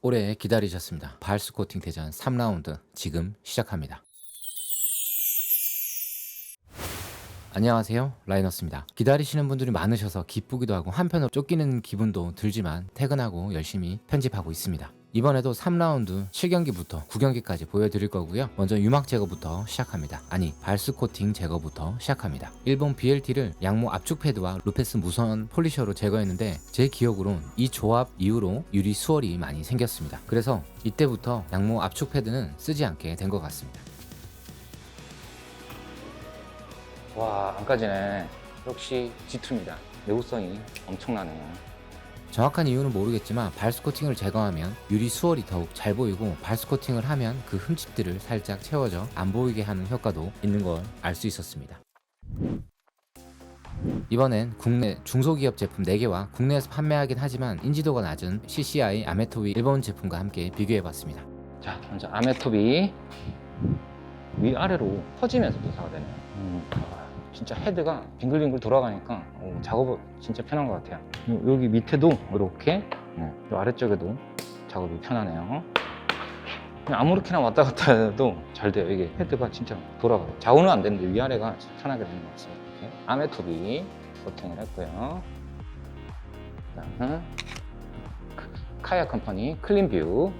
오래 기다리셨습니다. 발수 코팅 대전 3라운드 지금 시작합니다. 안녕하세요, 라이너스입니다. 기다리시는 분들이 많으셔서 기쁘기도 하고 한편으로 쫓기는 기분도 들지만 퇴근하고 열심히 편집하고 있습니다. 이번에도 3라운드 7경기부터 9경기까지 보여드릴 거고요. 먼저 유막 제거부터 시작합니다. 아니, 발수 코팅 제거부터 시작합니다. 일본 BLT를 양모 압축 패드와 루페스 무선 폴리셔로 제거했는데 제 기억으론 이 조합 이후로 유리 수월이 많이 생겼습니다. 그래서 이때부터 양모 압축 패드는 쓰지 않게 된 것 같습니다. 와, 안 까지네. 역시 G2입니다. 내구성이 엄청나네요. 정확한 이유는 모르겠지만 발수 코팅을 제거하면 유리 수월이 더욱 잘 보이고 발수 코팅을 하면 그 흠집들을 살짝 채워져 안 보이게 하는 효과도 있는 걸 알 수 있었습니다. 이번엔 국내 중소기업 제품 4개와 국내에서 판매하긴 하지만 인지도가 낮은 CCI 아메토비 일본 제품과 함께 비교해봤습니다. 자, 먼저 아메토비 위아래로 퍼지면서 도사가 되네요. 진짜 헤드가 빙글빙글 돌아가니까 작업 진짜 편한 것 같아요. 여기 밑에도 이렇게 이 아래쪽에도 작업이 편하네요. 그냥 아무렇게나 왔다 갔다 해도 잘 돼요. 이게 헤드가 진짜 돌아가요. 좌우는 안 되는데 위아래가 편하게 되는 것 같습니다. 이렇게 아메토비 코팅을 했고요. 그다음은 카야 컴퍼니 클린뷰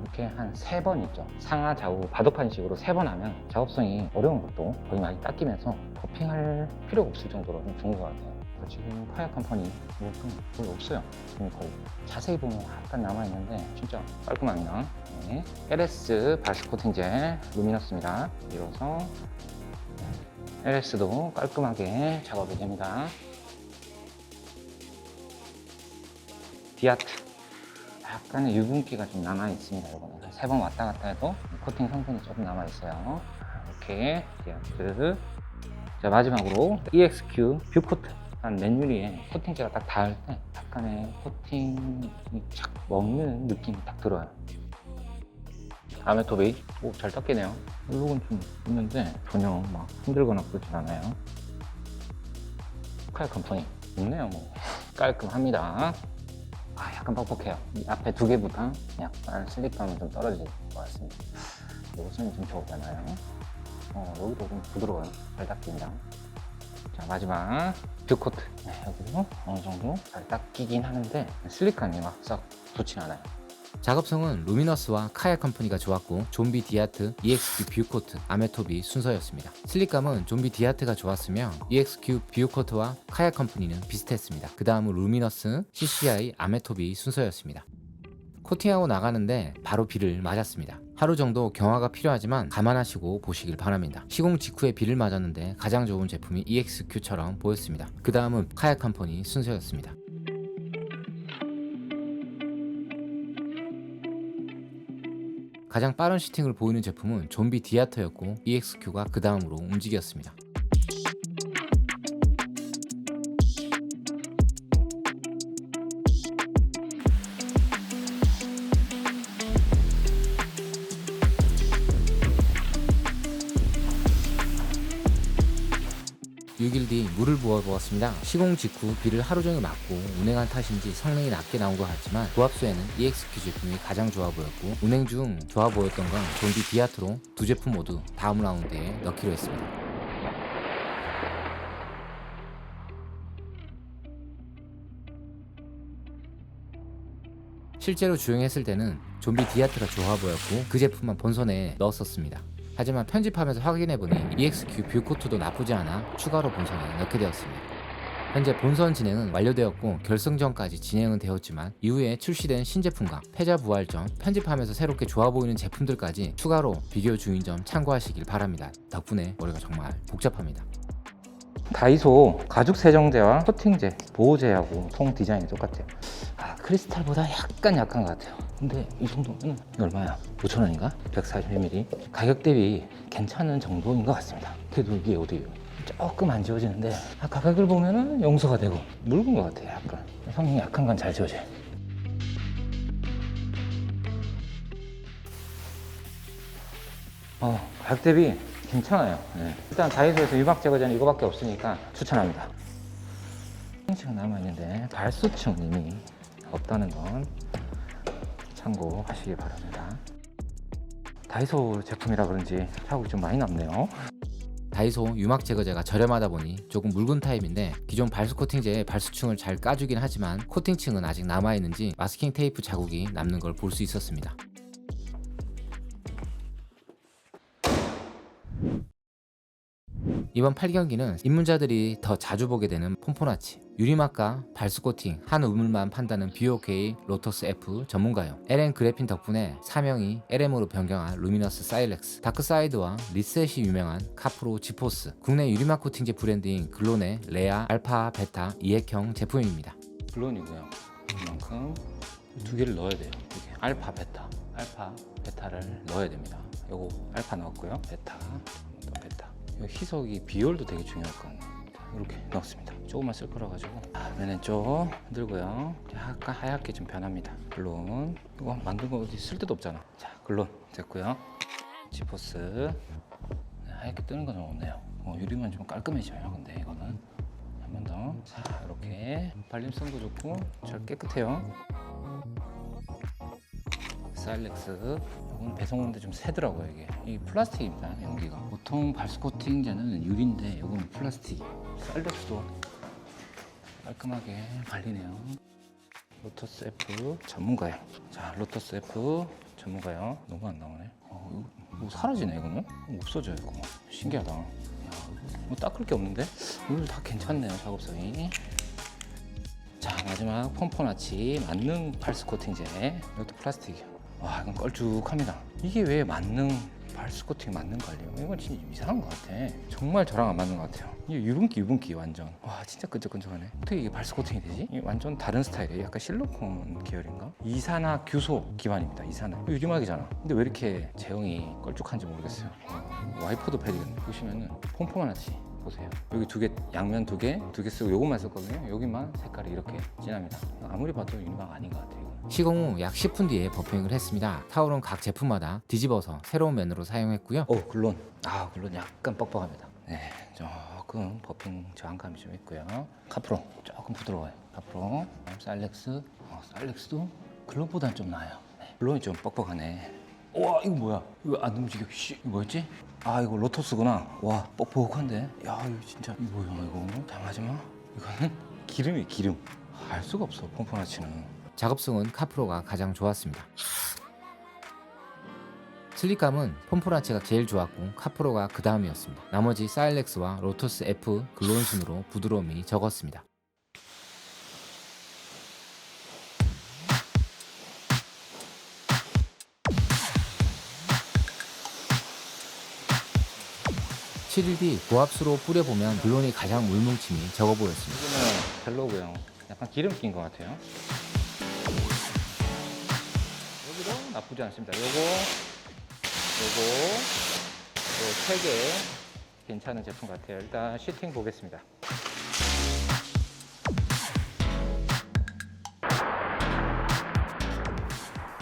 이렇게 한 3번 있죠. 상하 좌우 바둑판식으로 3번 하면 작업성이 어려운 것도 거의 많이 닦이면서 버핑할 필요가 없을 정도로 좀 좋은 것 같아요. 지금 카야 컴퍼니 뭐좀 거의 없어요. 지금 거의 자세히 보면 약간 남아있는데 진짜 깔끔합니다. 네. LS 발수 코팅 젤 루미너스입니다. 밀어서 LS도 깔끔하게 작업이 됩니다. 디아트 약간의 유분기가 좀 남아 있습니다. 이거는 3번 왔다 갔다 해도 코팅 성분이 조금 남아 있어요. 이렇게 디아트. 자, 마지막으로 EXQ 뷰코트. 약간 맨유리에 코팅제가 딱 닿을 때 약간의 코팅이 착 먹는 느낌이 딱 들어요. 아메토비 잘 닦이네요. 이건 좀 있는데 전혀 막 힘들거나 그러진 않아요. 카야 컴퍼니 없네요. 뭐 깔끔합니다. 약간 뻑뻑해요. 이 앞에 2개보다 약간 슬릭감이 좀 떨어질 것 같습니다. 요것은 좀 좋잖아요. 여기도 좀 부드러워요. 잘 닦입니다. 자, 마지막 뷰코트. 여기도 어느 정도 잘 닦이긴 하는데 슬릭감이 막 썩 좋진 않아요. 작업성은 루미너스와 카야 컴퍼니가 좋았고 좀비 디아트, EXQ 뷰코트, 아메토비 순서였습니다. 슬릭감은 좀비 디아트가 좋았으며 EXQ 뷰코트와 카야 컴퍼니는 비슷했습니다. 그 다음은 루미너스, CCI, 아메토비 순서였습니다. 코팅하고 나가는데 바로 비를 맞았습니다. 하루 정도 경화가 필요하지만 감안하시고 보시길 바랍니다. 시공 직후에 비를 맞았는데 가장 좋은 제품이 EXQ처럼 보였습니다. 그 다음은 카야 컴퍼니 순서였습니다. 가장 빠른 시팅을 보이는 제품은 좀비 디아터였고 EXQ가 그 다음으로 움직였습니다. (6일) 뒤 물을 부어보았습니다. 시공 직후 비를 하루 종일 맞고 운행한 탓인지 성능이 낮게 나온 것 같지만 조합수에는 EXQ 제품이 가장 좋아 보였고 운행 중 좋아 보였던 건 좀비 디아트로 2제품 모두 다음 라운드에 넣기로 했습니다. 실제로 주행했을 때는 좀비 디아트가 좋아 보였고 그 제품만 본선에 넣었었습니다. 하지만 편집하면서 확인해보니 EXQ 뷰코트도 나쁘지 않아 추가로 본선에 넣게 되었습니다. 현재 본선 진행은 완료되었고 결승전까지 진행은 되었지만 이후에 출시된 신제품과 패자 부활전, 편집하면서 새롭게 좋아 보이는 제품들까지 추가로 비교 중인 점 참고하시길 바랍니다. 덕분에 머리가 정말 복잡합니다. 다이소 가죽 세정제와 코팅제, 보호제하고 통 디자인이 똑같아요. 크리스탈보다 약간 약한 것 같아요. 근데 이 정도면 이게 얼마야? 5,000원인가? 141mm. 가격 대비 괜찮은 정도인 것 같습니다. 그래도 이게 어디예요? 조금 안 지워지는데 가격을 보면은 용서가 되고 묽은 것 같아요. 약간 성능이 약한 건 잘 지워져요. 가격 대비 괜찮아요. 일단 다이소에서 유막 제거제는 이거밖에 없으니까 추천합니다. 층 남아있는데 발수층 이미 없다는 건 참고하시기 바랍니다. 다이소 제품이라 그런지 자국이 좀 많이 남네요. 다이소 유막 제거제가 저렴하다 보니 조금 묽은 타입인데 기존 발수 코팅제의 발수층을 잘 까주긴 하지만 코팅층은 아직 남아있는지 마스킹 테이프 자국이 남는 걸 볼 수 있었습니다. 이번 8경기는 입문자들이 더 자주 보게 되는 폼포나치, 유리막과 발수 코팅 한 우물만 판다는 BOK 로터스 F 전문가용, LN 그래핀 덕분에 사명이 LM으로 변경한 루미너스 사일렉스, 다크사이드와 리셋이 유명한 카프로 지포스, 국내 유리막 코팅제 브랜드인 글론의 레아, 알파, 베타, 이액형 제품입니다. 글론이고요. 이만큼 두 개를 넣어야 돼요. 이게 알파, 베타를 넣어야 됩니다. 요거 알파 넣었고요. 베타, 또 베타. 이 희석이 비율도 되게 중요할 것 같네요. 이렇게 넣었습니다. 조금만 쓸 거라 가지고 면은 좀 흔들고요. 약간 하얗게 좀 변합니다. 글론 이거 만든 거 어디 쓸 데도 없잖아. 자, 글론 됐고요. 지포스 하얗게 뜨는 건 좀 없네요. 유리만 좀 깔끔해져요. 근데 이거는 한 번 더. 자, 이렇게 발림성도 좋고 잘 깨끗해요. 사일렉스 이건 배송하는데 좀 세더라고요. 이게 플라스틱입니다. 연기가 보통 발수 코팅제는 유리인데 이건 플라스틱. 사일렉스도 깔끔하게 발리네요. 로터스 F 전문가요. 자, 로터스 F 전문가요. 너무 안 나오네. 이거 뭐 사라지네. 이거는 없어져요. 이거 신기하다. 야, 뭐 닦을 게 없는데 오늘 다 괜찮네요. 작업성이. 자, 마지막 폼포나치 만능 발수 코팅제. 이것도 플라스틱이요. 와, 이건 걸쭉합니다. 이게 왜 만능 발수 코팅 맞는 거예요? 이건 진짜 이상한 것 같아. 정말 저랑 안 맞는 것 같아요. 이게 유분기 완전. 와, 진짜 끈적끈적하네. 어떻게 이게 발수 코팅이 되지? 이게 완전 다른 스타일이에요. 약간 실리콘 계열인가? 이산화 규소 기반입니다. 이산화. 이거 유리막이잖아. 근데 왜 이렇게 제형이 걸쭉한지 모르겠어요. 와이퍼도 패리겠네. 보시면은 폼포만하지. 보세요. 여기 두 개, 양면 두 개 쓰고 요것만 썼거든요. 여기만 색깔이 이렇게 진합니다. 아무리 봐도 유리막 아닌 것 같아요. 시공 후 약 10분 뒤에 버핑을 했습니다. 타올은 각 제품마다 뒤집어서 새로운 면으로 사용했고요. 글론. 글론 약간 뻑뻑합니다. 네, 조금 버핑 저항감이 좀 있고요. 카프로 조금 부드러워요. 카프로. 사일렉스. 사일렉스도 글론보다는 좀 나아요. 네. 글론이 좀 뻑뻑하네. 와, 이거 뭐야? 이거 안 움직여. 이거 뭐였지? 이거 로터스구나. 와, 뻑뻑한데? 야, 이거 진짜 이거 뭐야 이거? 자, 마지막 이거는 기름. 알 수가 없어. 폼포나치는. 작업성은 카프로가 가장 좋았습니다. 슬립감은 폼포나치가 제일 좋았고 카프로가 그 다음이었습니다. 나머지 사일렉스와 로터스 F 글론 순으로 부드러움이 적었습니다. (7일) 뒤 고압수로 뿌려보면 글론이 가장 물뭉침이 적어 보였습니다. 이거는 별로고요. 약간 기름 낀 것 같아요. 여기도 나쁘지 않습니다. 요거 세 개 괜찮은 제품 같아요. 일단 시팅 보겠습니다.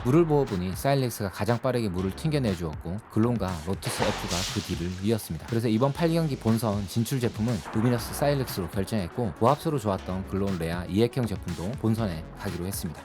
물을 부어보니 사일렉스가 가장 빠르게 물을 튕겨내주었고 글론과 로터스 F가 그 뒤를 이었습니다. 그래서 이번 8경기 본선 진출 제품은 루미너스 사일렉스로 결정했고 고압수로 좋았던 글론 레아 이액형 제품도 본선에 가기로 했습니다.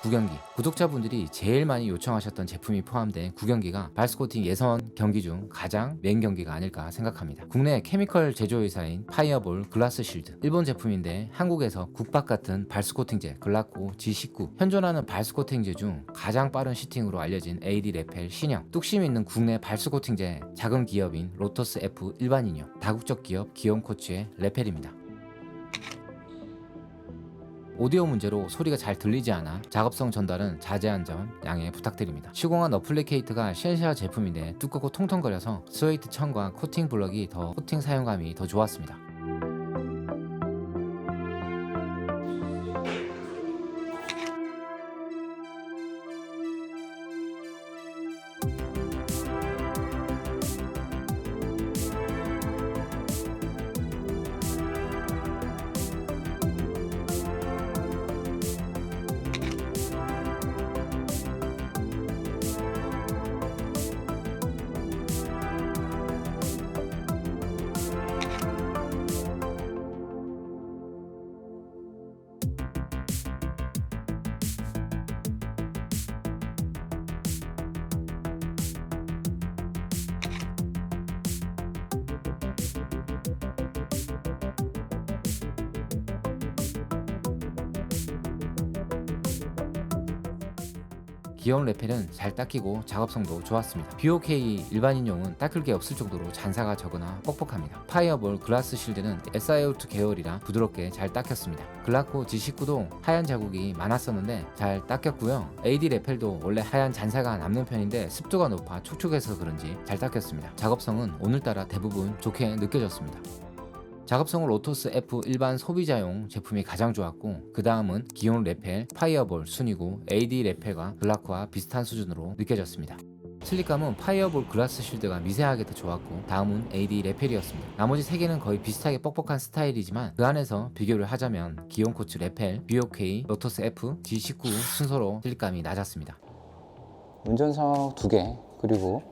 구경기. 구독자분들이 제일 많이 요청하셨던 제품이 포함된 구경기가 발스코팅 예선 경기 중 가장 메인 경기가 아닐까 생각합니다. 국내 케미컬 제조회사인 파이어볼 글라스 실드, 일본 제품인데 한국에서 국밥 같은 발스코팅제 글라코 G19, 현존하는 발스코팅제 중 가장 빠른 시팅으로 알려진 AD 레펠 신형, 뚝심 있는 국내 발스코팅제 작은 기업인 로터스 F 일반인용, 다국적 기업 기욤코치의 레펠입니다. 오디오 문제로 소리가 잘 들리지 않아 작업성 전달은 자제한 점 양해 부탁드립니다. 시공한 어플리케이트가 쉘샤 제품인데 두껍고 통통거려서 스웨이트 천과 코팅 블럭이 더 코팅 사용감이 더 좋았습니다. 귀여운 레펠은 잘 닦이고 작업성도 좋았습니다. BOK 일반인용은 닦을 게 없을 정도로 잔사가 적으나 뻑뻑합니다. 파이어볼 글라스 실드는 SiO2 계열이라 부드럽게 잘 닦였습니다. 글라코 G19도 하얀 자국이 많았었는데 잘 닦였고요. AD 레펠도 원래 하얀 잔사가 남는 편인데 습도가 높아 촉촉해서 그런지 잘 닦였습니다. 작업성은 오늘따라 대부분 좋게 느껴졌습니다. 작업성은 로토스 F 일반 소비자용 제품이 가장 좋았고 그 다음은 기온 레펠, 파이어볼 순이고 AD 레펠과 글라코와 비슷한 수준으로 느껴졌습니다. 슬립감은 파이어볼 글라스 실드가 미세하게 더 좋았고 다음은 AD 레펠이었습니다. 나머지 3개는 거의 비슷하게 뻑뻑한 스타일이지만 그 안에서 비교를 하자면 기온 코츠 레펠, BOK, 로토스 F, G19 순서로 슬립감이 낮았습니다. 운전석 2개 그리고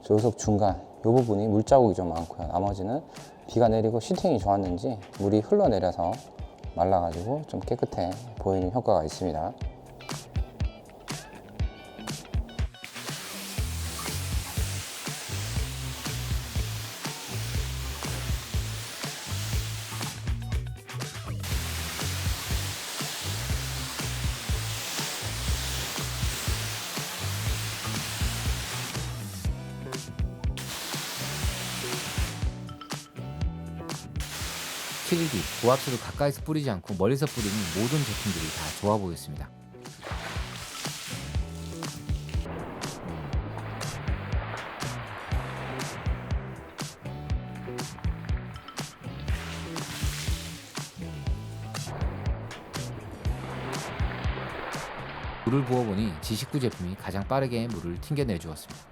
조수석 중간 이 부분이 물자국이 좀 많고요. 나머지는 비가 내리고 시팅이 좋았는지 물이 흘러내려서 말라가지고 좀 깨끗해 보이는 효과가 있습니다. 킬D, 고압수를 가까이서 뿌리지 않고 멀리서 뿌리는 모든 제품들이 다 좋아 보였습니다. 물을 부어보니 G19 제품이 가장 빠르게 물을 튕겨내 주었습니다.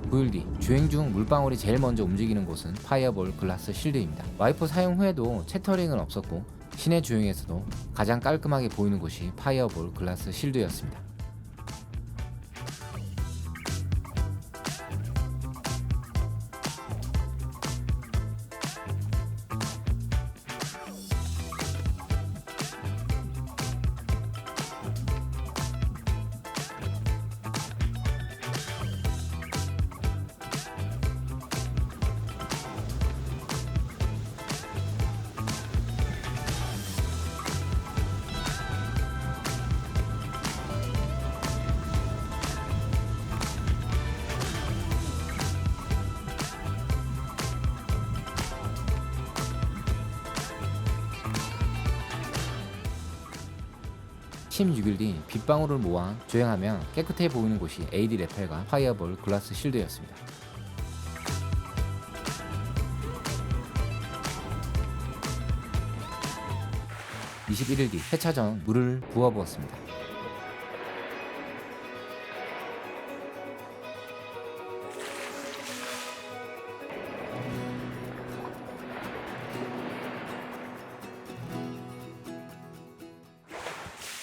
VLD, 주행 중 물방울이 제일 먼저 움직이는 곳은 파이어볼 글라스 실드입니다. 와이퍼 사용 후에도 채터링은 없었고 시내 주행에서도 가장 깔끔하게 보이는 곳이 파이어볼 글라스 실드였습니다. 침 6일 뒤 빗방울을 모아 조행하면 깨끗해 보이는 곳이 AD 레펠과 파이어볼 글라스 실드였습니다. 21일 뒤 세차 전 물을 부어부었습니다.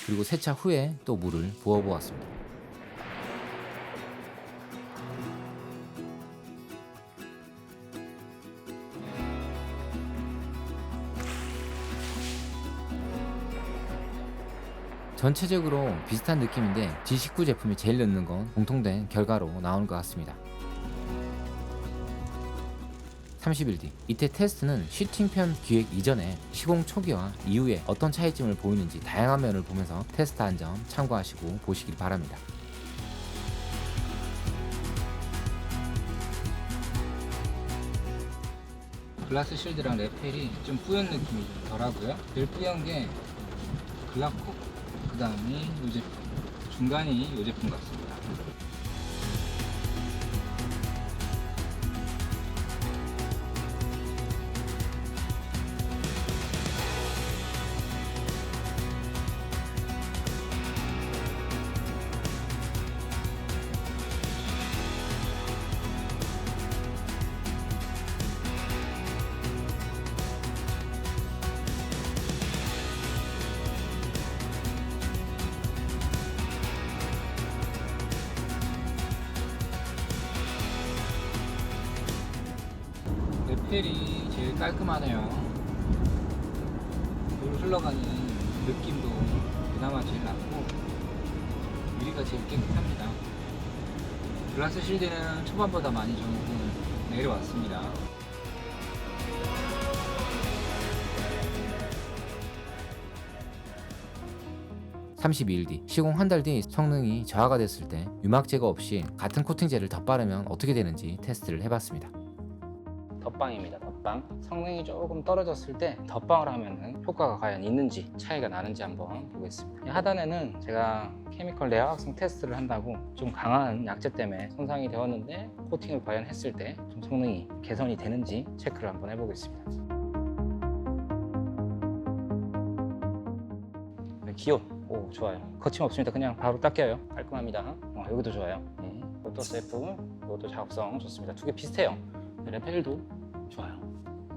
그리고 세차 후에 또 물을 부어보았습니다. 전체적으로 비슷한 느낌인데 G19 제품이 제일 늦는 건 공통된 결과로 나오는 것 같습니다. 30일 뒤 이때 테스트는 슈팅편 기획 이전에 시공 초기와 이후에 어떤 차이점을 보이는지 다양한 면을 보면서 테스트한 점 참고하시고 보시길 바랍니다. 글라스 실드랑 레펠이 좀 뿌연 느낌이 좀 덜하고요. 제일 뿌연 게 글라코, 그 다음이 이 제품, 중간이 이 제품 같습니다. 레펠이 제일 깔끔하네요. 물 흘러가는 느낌도 그나마 제일 낫고 유리가 제일 깨끗합니다. 글라스 실드는 초반보다 많이 좀 내려왔습니다. (32일) 뒤 시공 한 달 뒤 성능이 저하가 됐을 때 유막 제거 없이 같은 코팅제를 덧바르면 어떻게 되는지 테스트를 해봤습니다. 덧방입니다. 덧방. 성능이 조금 떨어졌을 때 덧방을 하면은 효과가 과연 있는지 차이가 나는지 한번 보겠습니다. 이 하단에는 제가 케미컬 내화학성 테스트를 한다고 좀 강한 약재 때문에 손상이 되었는데 코팅을 과연 했을 때 좀 성능이 개선이 되는지 체크를 한번 해보겠습니다. 네, 기온. 오, 좋아요. 거침없습니다. 그냥 바로 닦여요. 깔끔합니다. 여기도 좋아요. 네. 로터스 F, 이것도 작업성 좋습니다. 두 개 비슷해요. 레펠도 좋아요.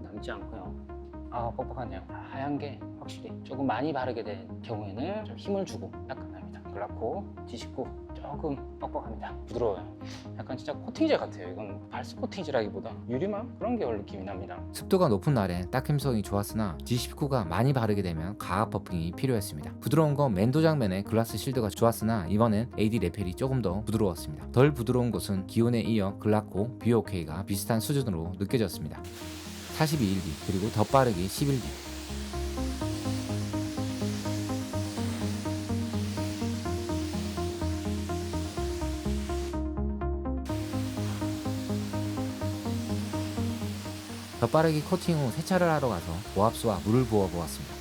남지 않고요. 아, 뻑뻑하네요. 하얀 게 확실히 조금 많이 바르게 된 경우에는 좀 힘을 주고 약간합니다. 글라코 D19 조금 뻑뻑합니다. 부드러워요. 약간 진짜 코팅제 같아요. 이건 발스 코팅제라기보다 유리막 그런 계열 느낌이 납니다. 습도가 높은 날에 닦임성이 좋았으나 D19가 많이 바르게 되면 가압 버핑이 필요했습니다. 부드러운 건 맨도 장면에 글라스 실드가 좋았으나 이번엔 AD 레펠이 조금 더 부드러웠습니다. 덜 부드러운 곳은 기온에 이어 글라코, BOK가 비슷한 수준으로 느껴졌습니다. 42일 뒤 그리고 덧바르기 10일 뒤 덧바르기 코팅 후 세차를 하러 가서 고압수와 물을 부어 보았습니다.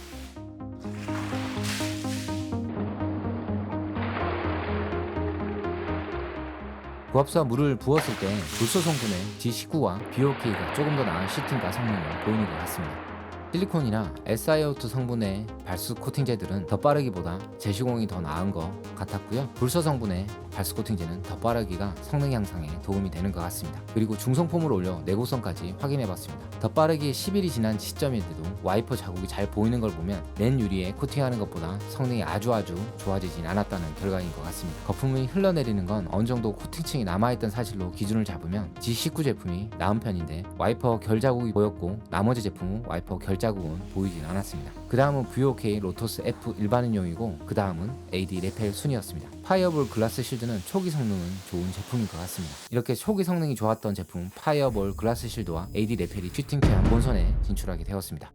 고압수와 물을 부었을 때 불소 성분의 D19와 BOK가 조금 더 나은 시팅과 성능을 보이는 것 같습니다. 실리콘이나 SiO2 성분의 발수 코팅제들은 덧바르기보다 재시공이 더 나은 것 같았고요. 불소 성분의 발수 코팅제는 덧바르기가 성능 향상에 도움이 되는 것 같습니다. 그리고 중성폼을 올려 내구성까지 확인해봤습니다. 덧바르기 10일이 지난 시점인데도 와이퍼 자국이 잘 보이는 걸 보면 맨 유리에 코팅하는 것보다 성능이 아주 좋아지진 않았다는 결과인 것 같습니다. 거품이 흘러내리는 건 어느 정도 코팅층이 남아있던 사실로 기준을 잡으면 G19 제품이 나은 편인데 와이퍼 결 자국이 보였고 나머지 제품은 와이퍼 결 자국은 보이진 않았습니다. 그 다음은 VOK 로터스 F 일반인용이고 그 다음은 AD 레펠 순이었습니다. 파이어볼 글라스 실드는 초기 성능은 좋은 제품인 것 같습니다. 이렇게 초기 성능이 좋았던 제품 파이어볼 글라스 실드와 AD 레펠이 슈팅체한 본선에 진출하게 되었습니다.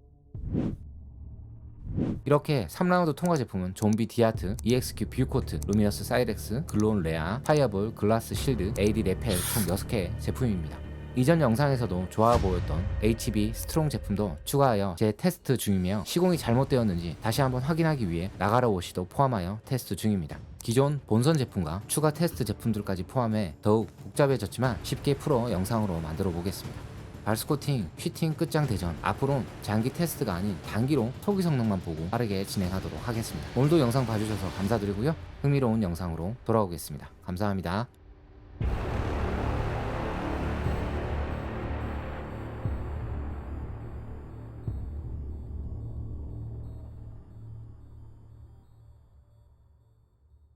이렇게 3라운드 통과 제품은 좀비 디아트, EXQ 뷰코트, 루미너스 사이렉스, 글로온 레아, 파이어볼 글라스 실드, AD 레펠 총 6개의 제품입니다. 이전 영상에서도 좋아 보였던 HB 스트롱 제품도 추가하여 제 테스트 중이며 시공이 잘못되었는지 다시 한번 확인하기 위해 나가라 워시도 포함하여 테스트 중입니다. 기존 본선 제품과 추가 테스트 제품들까지 포함해 더욱 복잡해졌지만 쉽게 풀어 영상으로 만들어 보겠습니다. 발스코팅, 휘팅 끝장 대전. 앞으로는 장기 테스트가 아닌 단기로 초기 성능만 보고 빠르게 진행하도록 하겠습니다. 오늘도 영상 봐주셔서 감사드리고요. 흥미로운 영상으로 돌아오겠습니다. 감사합니다.